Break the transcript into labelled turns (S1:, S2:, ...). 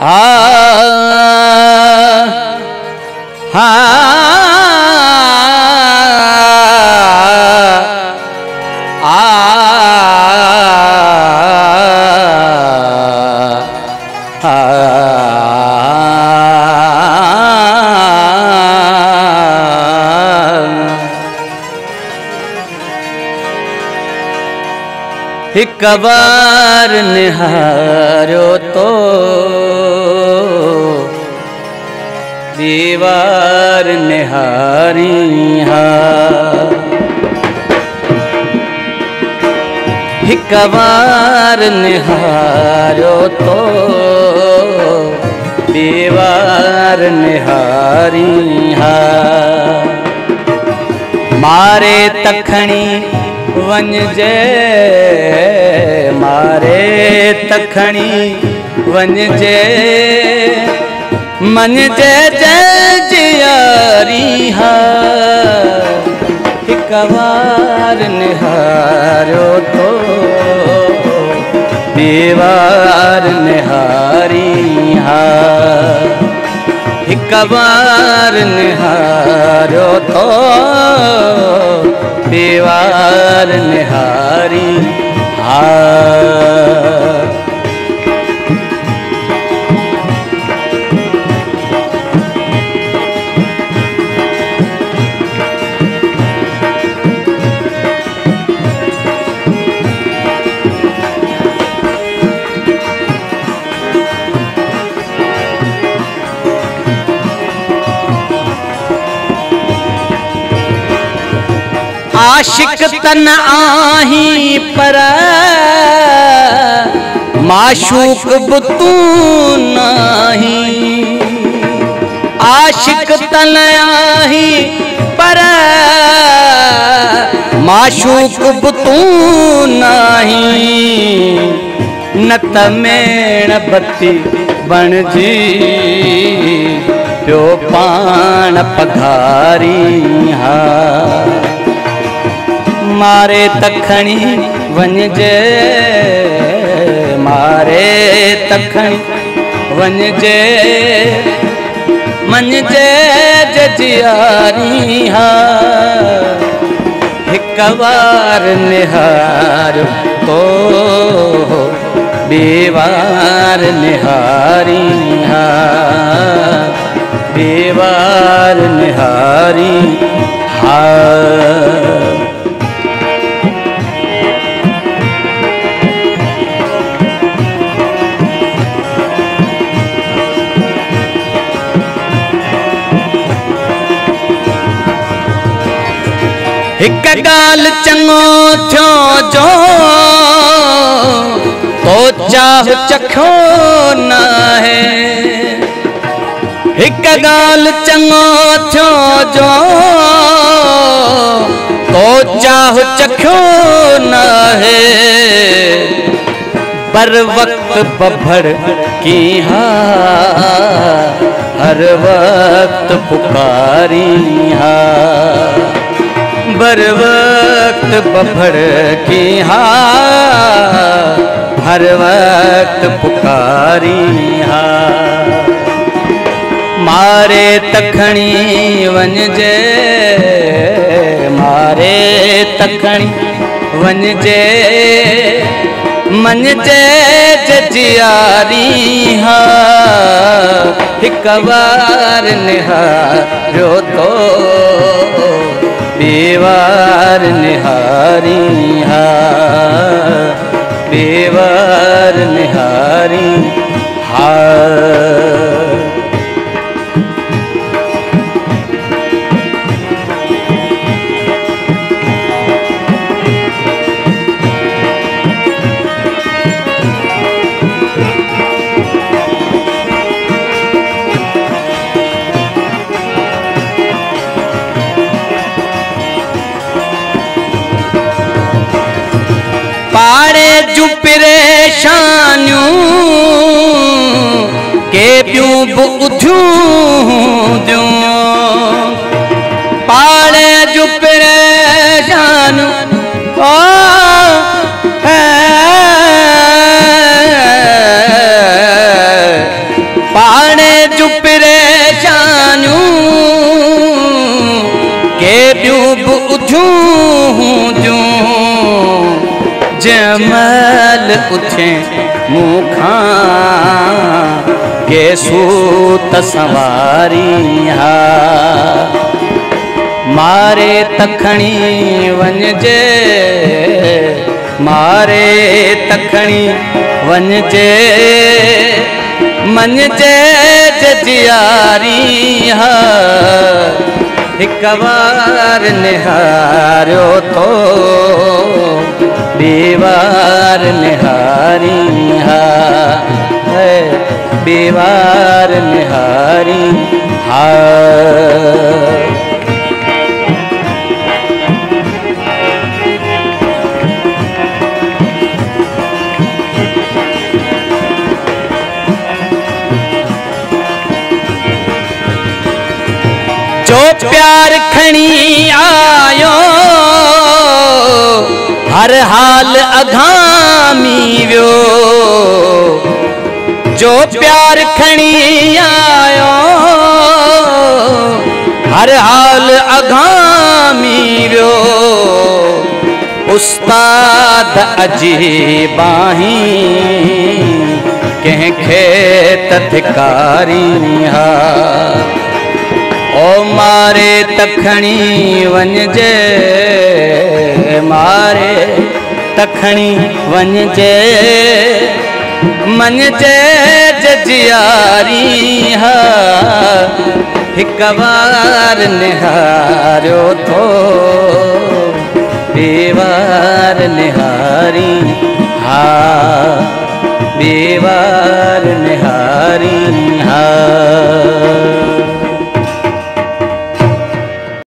S1: आ हा एक बार निहारो तो दीवार निहारी हा। एक बार निहारो तो दीवार निहारी हा। मारे तखणी वंजे मारे तखणी वंजे मनजे जियारी हा। एक बार निहारो तो दीवार निहारी हा। एक बार निहारो तो दीवार निहारी हा। आशिक तन आही पर माशूक बुतू नाही। आशिक तन आही पर माशूक बुतू नाही। नत मेण बत्ती बणजी प्यो पाण पघारी हा। मारे तखणी वंजे मारे तखणी वंजे मनजे जियारी हा। एक बार निहारो तो दीवार निहारी हा। दीवार निहारी हा। एक गाल चंगो थियो जो तो चाह चखो न है। एक गाल चंगो थियो जो तो चाह चखो न है। बर वक्त बभड़ की हा हर वक्त पुकारी हा। बर वक्त बभड़ की हा हर वक्त पुकारी हा। मारे तखणी वंजे मारे तखणी वंजे मनजे जियारी हा। एक बार निहारो तो दीवार निहारी हा। दीवार निहारी हा। पाड़े जू परेशानियों के प्यूं बुझूं पाड़े जू परेशानियों पाणे जू परेशानियूं के ॿियूं बि उथियूं जूं जमल उथे मूंखां के सूत सवारी हा मारे तखणी वञजे मारे तखणी वञजे मनजे जजियारी हा हिक बार निहारियो तो दीवार निहारी हा दीवार निहारी हा जो प्यार खणी आयो हर हाल अघामी वियो जो प्यार खणी आयो हर हाल अघामी वियो उस्ताद अजीबाही कंहिंखे त धिकारी हा ओ मारे तखणी वञजे मारे तखणी वञजे मनजे जजियारी हा हिक बार निहारियो थो दीवार निहारी हा दीवार निहारी